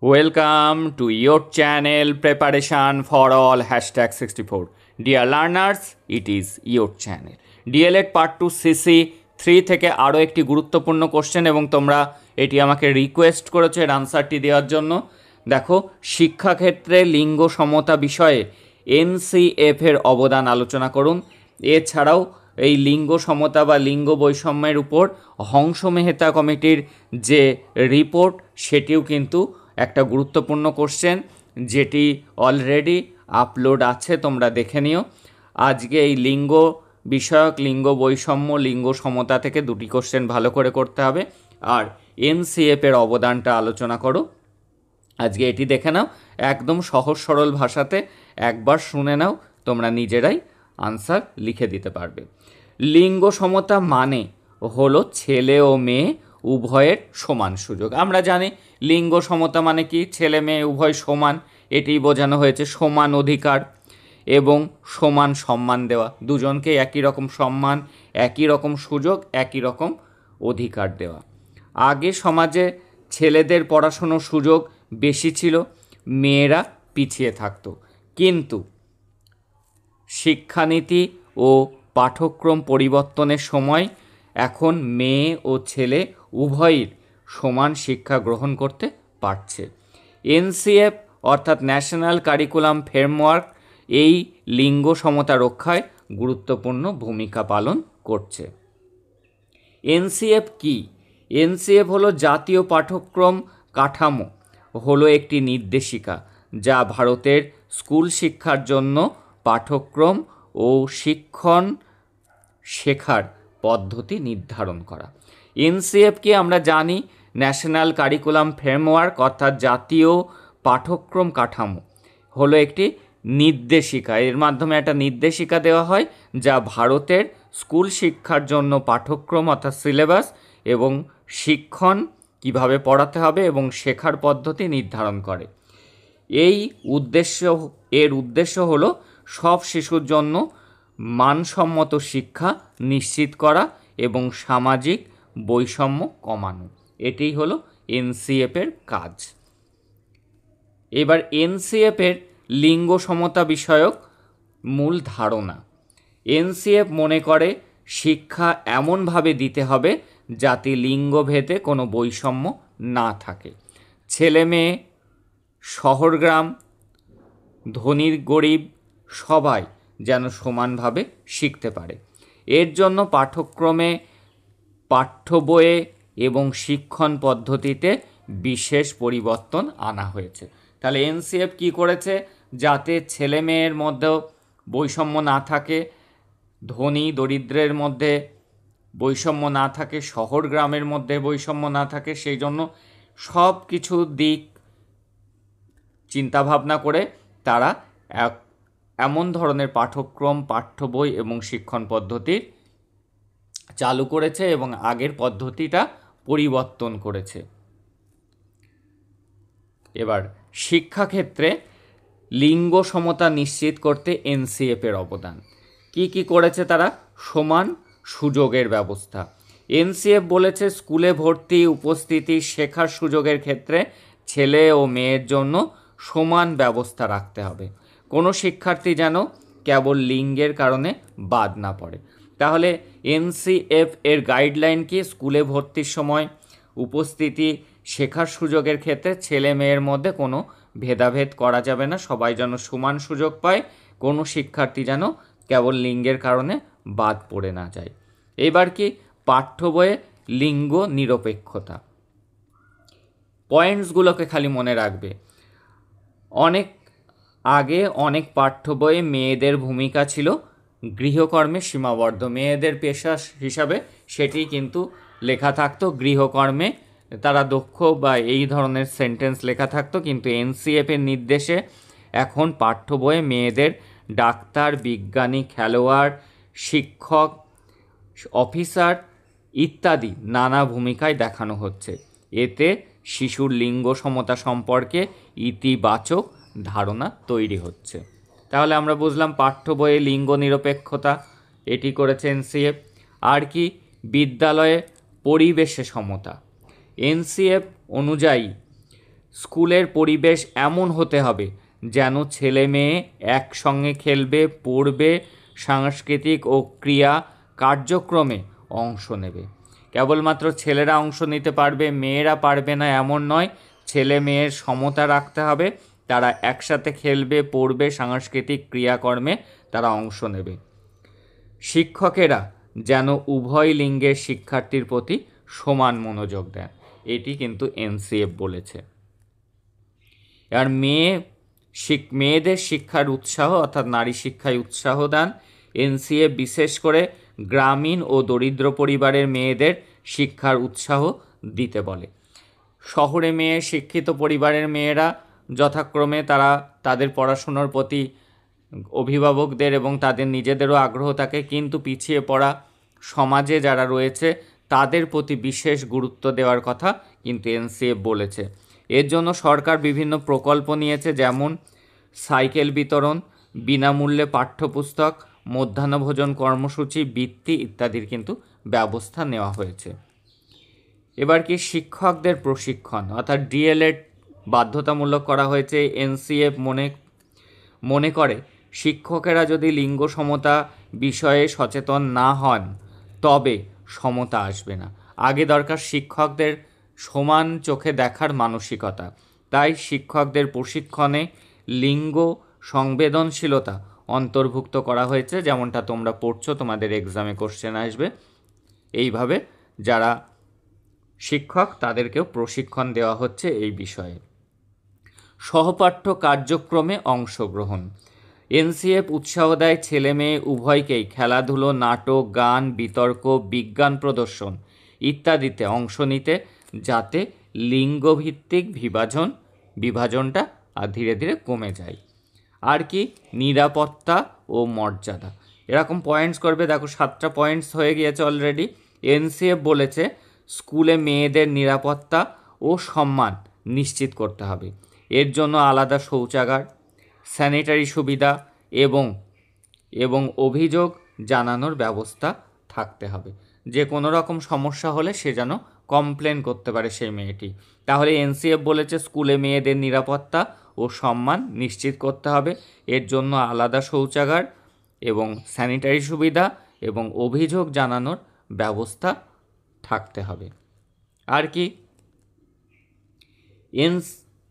Welcome to your channel Preparation for All #64. Dear learners, it is your channel. DLED Part 2 CC 3 থেকে আরও একটি গুরুত্বপূর্ণ question এবং তোমরা এটি আমাকে রিকোয়েস্ট করেছো এর আনসারটি দেওয়ার জন্য। দেখো, শিক্ষাক্ষেত্রে লিঙ্গ সমতা বিষয়ে NCF এর অবদান আলোচনা করুন। এছাড়াও এই লিঙ্গ সমতা বা লিঙ্গ বৈষম্যের উপর হংস মেহতা কমিটির যে রিপোর্ট সেটিও কিন্তু একটা গুরুত্বপূর্ণ কোশ্চেন, যেটি অলরেডি আপলোড আছে, তোমরা দেখে নিও। আজকে এই লিঙ্গ বিষয়ক লিঙ্গ বৈষম্য লিঙ্গ সমতা থেকে দুটি কোশ্চেন ভালো করে করতে হবে, আর NCF এর অবদানটা আলোচনা করো। আজকে এটি দেখে নাও, একদম সহজ সরল ভাষাতে একবার শুনে নাও, তোমরা নিজেরাই আনসার লিখে দিতে পারবে। লিঙ্গ সমতা মানে হলো ছেলে ও মেয়ে উভয়ের সমান সুযোগ। আমরা জানি লিঙ্গ সমতা মানে কি, ছেলে মেয়ে উভয় সমান, এটি বোঝানো হয়েছে। সমান অধিকার এবং সমান সম্মান দেওয়া, দুজনকে একই রকম সম্মান, একই রকম সুযোগ, একই রকম অধিকার দেওয়া। আগে সমাজে ছেলেদের পড়াশোনার সুযোগ বেশি ছিল, মেয়েরা পিছিয়ে থাকতো, কিন্তু শিক্ষানীতি ও পাঠ্যক্রম পরিবর্তনের সময় এখন মেয়ে ও ছেলে উভয়ের সমান শিক্ষা গ্রহণ করতে পারছে। NCF অর্থাৎ ন্যাশনাল কারিকুলাম ফ্রেমওয়ার্ক এই লিঙ্গ সমতা রক্ষায় গুরুত্বপূর্ণ ভূমিকা পালন করছে। NCF কি? NCF হলো জাতীয় পাঠ্যক্রম কাঠামো, হলো একটি নির্দেশিকা যা ভারতের স্কুল শিক্ষার জন্য পাঠ্যক্রম ও শিক্ষণ শেখার পদ্ধতি নির্ধারণ করা। NCF কি আমরা জানি, ন্যাশনাল কারিকুলাম ফ্রেমওয়ার্ক অর্থাৎ জাতীয় পাঠ্যক্রম কাঠামো হলো একটি নির্দেশিকা। এর মাধ্যমে একটা নির্দেশিকা দেওয়া হয় যা ভারতের স্কুল শিক্ষার জন্য পাঠ্যক্রম অর্থাৎ সিলেবাস এবং শিক্ষণ কিভাবে পড়াতে হবে এবং শেখার পদ্ধতি নির্ধারণ করে। এর উদ্দেশ্য হলো সব শিশুর জন্য মানসম্মত শিক্ষা নিশ্চিত করা এবং সামাজিক বৈষম্য কমানো। এটিই হলো NCF এর কাজ। এবার NCF এর লিঙ্গ সমতা বিষয়ক মূল ধারণা। NCF মনে করে শিক্ষা এমনভাবে দিতে হবে যাতে লিঙ্গভেদে কোনো বৈষম্য না থাকে। ছেলে মেয়ে, শহর গ্রাম, ধনী গরিব সবাই যেন সমানভাবে শিখতে পারে। এর জন্য পাঠ্যক্রমে, পাঠ্য বইয়ে এবং শিক্ষণ পদ্ধতিতে বিশেষ পরিবর্তন আনা হয়েছে। তাহলে NCF কি করেছে? যাতে ছেলে মেয়ের মধ্যেও বৈষম্য না থাকে, ধনী দরিদ্রের মধ্যে বৈষম্য না থাকে, শহর গ্রামের মধ্যে বৈষম্য না থাকে, সেই জন্য সব কিছু দিক চিন্তাভাবনা করে তারা এমন ধরনের পাঠ্যক্রম, পাঠ্য বই এবং শিক্ষণ পদ্ধতি চালু করেছে এবং আগের পদ্ধতিটা পরিবর্তন করেছে। এবার শিক্ষাক্ষেত্রে লিঙ্গ সমতা নিশ্চিত করতে NCF এর অবদান কি কি করেছে তারা? সমান সুযোগের ব্যবস্থা। NCF বলেছে স্কুলে ভর্তি, উপস্থিতি, শেখার সুযোগের ক্ষেত্রে ছেলে ও মেয়ের জন্য সমান ব্যবস্থা রাখতে হবে। কোনো শিক্ষার্থী যেন কেবল লিঙ্গের কারণে বাদ না পড়ে। তাহলে NCF এর গাইডলাইন কি? স্কুলে ভর্তির সময়, উপস্থিতি, শেখার সুযোগের ক্ষেত্রে ছেলে মেয়ের মধ্যে কোনো ভেদাভেদ করা যাবে না, সবাই যেন সমান সুযোগ পায়, কোনো শিক্ষার্থী যেন কেবল লিঙ্গের কারণে বাদ পড়ে না যায়। এবার কি? পাঠ্য বইয়ে লিঙ্গ নিরপেক্ষতা। পয়েন্টসগুলোকে খালি মনে রাখবে। অনেক আগে অনেক পাঠ্য বইয়ে মেয়েদের ভূমিকা ছিল গৃহকর্মে সীমাবদ্ধ, মেয়েদের পেশা হিসাবে সেটি কিন্তু লেখা থাকতো, গৃহকর্মে তারা দক্ষ বা এই ধরনের সেন্টেন্স লেখা থাকতো। কিন্তু NCF এর নির্দেশে এখন পাঠ্য বইয়ে মেয়েদের ডাক্তার, বিজ্ঞানী, খেলোয়াড়, শিক্ষক, অফিসার ইত্যাদি নানা ভূমিকায় দেখানো হচ্ছে। এতে শিশুর লিঙ্গ সমতা সম্পর্কে ইতিবাচক ধারণা তৈরি হচ্ছে। তাহলে আমরা বুঝলাম পাঠ্য বইয়ে লিঙ্গ নিরপেক্ষতা, এটি করেছে NCF। আর কি? বিদ্যালয়ে পরিবেশে সমতা। NCF অনুযায়ী স্কুলের পরিবেশ এমন হতে হবে যেন ছেলে মেয়ে একসঙ্গে খেলবে, পড়বে, সাংস্কৃতিক ও ক্রিয়া কার্যক্রমে অংশ নেবে। কেবলমাত্র ছেলেরা অংশ নিতে পারবে, মেয়েরা পারবে না এমন নয়, ছেলে মেয়ের সমতা রাখতে হবে, তারা একসাথে খেলবে, পড়বে, সাংস্কৃতিক ক্রিয়াকর্মে তারা অংশ নেবে। শিক্ষকেরা যেন উভয় লিঙ্গের শিক্ষার্থীর প্রতি সমান মনোযোগ দেন, এটি কিন্তু এনসিএফ বলেছে। আর মেয়েদের শিক্ষার উৎসাহ অর্থাৎ নারী শিক্ষায় উৎসাহ দান। এনসিএফ বিশেষ করে গ্রামীণ ও দরিদ্র পরিবারের মেয়েদের শিক্ষার উৎসাহ দিতে বলে। শহরে শিক্ষিত পরিবারের মেয়েরা যথাক্রমে তারা তাদের পড়াশুনোর প্রতি অভিভাবকদের এবং তাদের নিজেদেরও আগ্রহ থাকে, কিন্তু পিছিয়ে পড়া সমাজে যারা রয়েছে তাদের প্রতি বিশেষ গুরুত্ব দেওয়ার কথা কিন্তু এনসিএফ বলেছে। এর জন্য সরকার বিভিন্ন প্রকল্প নিয়েছে, যেমন সাইকেল বিতরণ, বিনামূল্যে পাঠ্যপুস্তক, মধ্যাহ্নভোজন কর্মসূচি, বৃত্তি ইত্যাদির কিন্তু ব্যবস্থা নেওয়া হয়েছে। এবার কি শিক্ষকদের প্রশিক্ষণ অর্থাৎ ডিএলএড বাধ্যতামূলক করা হয়েছে। এনসিএফ মনে করে শিক্ষকেরা যদি লিঙ্গ সমতা বিষয়ে সচেতন না হন তবে সমতা আসবে না। আগে দরকার শিক্ষকদের সমান চোখে দেখার মানসিকতা। তাই শিক্ষকদের প্রশিক্ষণে লিঙ্গ সংবেদনশীলতা অন্তর্ভুক্ত করা হয়েছে, যেমনটা তোমরা পড়ছো, তোমাদের এক্সামে কোশ্চেন আসবে। এইভাবে যারা শিক্ষক তাদেরকেও প্রশিক্ষণ দেওয়া হচ্ছে এই বিষয়ে। সহপাঠ্য কার্যক্রমে অংশগ্রহণ। এনসিএফ উৎসাহ দেয় ছেলে মেয়ে উভয়কেই খেলাধুলো, নাটক, গান, বিতর্ক, বিজ্ঞান প্রদর্শন ইত্যাদিতে অংশ নিতে, যাতে লিঙ্গভিত্তিক বিভাজনটা ধীরে ধীরে কমে যায়। আর কি নিরাপত্তা ও মর্যাদা, এরকম পয়েন্টস করবে। দেখো 7টা পয়েন্টস হয়ে গিয়েছে অলরেডি। এনসিএফ বলেছে স্কুলে মেয়েদের নিরাপত্তা ও সম্মান নিশ্চিত করতে হবে। এর জন্য আলাদা শৌচাগার, স্যানিটারি সুবিধা এবং অভিযোগ জানানোর ব্যবস্থা থাকতে হবে। যে কোনো রকম সমস্যা হলে সে যেন কমপ্লেন করতে পারে সেই মেয়েটি। তাহলে এনসিএফ বলেছে স্কুলে মেয়েদের নিরাপত্তা ও সম্মান নিশ্চিত করতে হবে। এর জন্য আলাদা শৌচাগার এবং স্যানিটারি সুবিধা এবং অভিযোগ জানানোর ব্যবস্থা থাকতে হবে। আর কি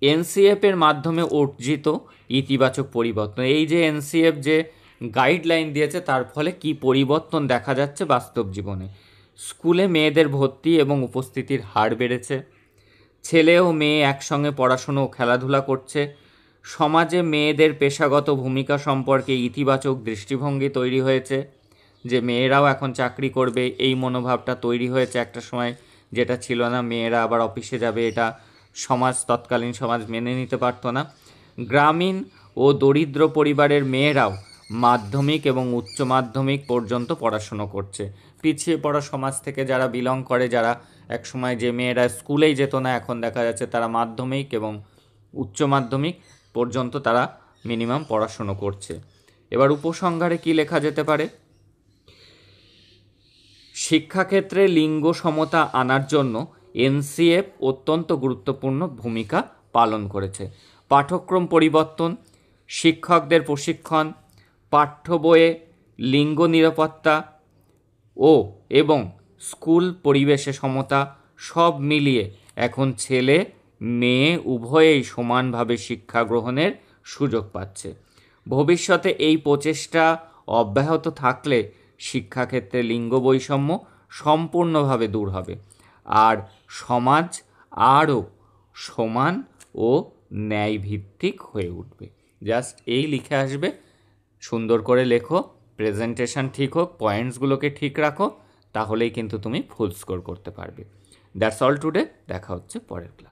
এনসিএফের মাধ্যমে অর্জিত ইতিবাচক পরিবর্তন। এই যে এনসিএফ যে গাইডলাইন দিয়েছে তার ফলে কি পরিবর্তন দেখা যাচ্ছে বাস্তব জীবনে। স্কুলে মেয়েদের ভর্তি এবং উপস্থিতির হার বেড়েছে, ছেলে ও মেয়ে একসঙ্গে পড়াশুনো ও খেলাধুলা করছে, সমাজে মেয়েদের পেশাগত ভূমিকা সম্পর্কে ইতিবাচক দৃষ্টিভঙ্গি তৈরি হয়েছে, যে মেয়েরাও এখন চাকরি করবে এই মনোভাবটা তৈরি হয়েছে একটা সময়, যেটা ছিল না। মেয়েরা আবার অফিসে যাবে, এটা তৎকালীন সমাজ মেনে নিতে পারতো না। গ্রামীণ ও দরিদ্র পরিবারের মেয়েরাও মাধ্যমিক এবং উচ্চ মাধ্যমিক পর্যন্ত পড়াশুনো করছে। পিছিয়ে পড়া সমাজ থেকে যারা বিলং করে, যারা একসময় যে মেয়েরা স্কুলেই যেত না, এখন দেখা যাচ্ছে তারা মাধ্যমিক এবং উচ্চ মাধ্যমিক পর্যন্ত তারা মিনিমাম পড়াশুনো করছে। এবার উপসংহারে কি লেখা যেতে পারে? শিক্ষাক্ষেত্রে লিঙ্গ সমতা আনার জন্য এনসিএফ অত্যন্ত গুরুত্বপূর্ণ ভূমিকা পালন করেছে। পাঠ্যক্রম পরিবর্তন, শিক্ষকদের প্রশিক্ষণ, পাঠ্য বইয়ে লিঙ্গ নিরাপত্তা এবং স্কুল পরিবেশে সমতা সব মিলিয়ে এখন ছেলে মেয়ে উভয়েই সমানভাবে শিক্ষা গ্রহণের সুযোগ পাচ্ছে। ভবিষ্যতে এই প্রচেষ্টা অব্যাহত থাকলে শিক্ষাক্ষেত্রে লিঙ্গ বৈষম্য সম্পূর্ণভাবে দূর হবে আর সমাজ আরও সমান ও ন্যায়ভিত্তিক হয়ে উঠবে। জাস্ট এই লিখে আসবে, সুন্দর করে লেখো, প্রেজেন্টেশন ঠিক হোক, পয়েন্টসগুলোকে ঠিক রাখো, তাহলেই কিন্তু তুমি ফুল স্কোর করতে পারবে। That's all today. দেখা হচ্ছে পরের ক্লাস।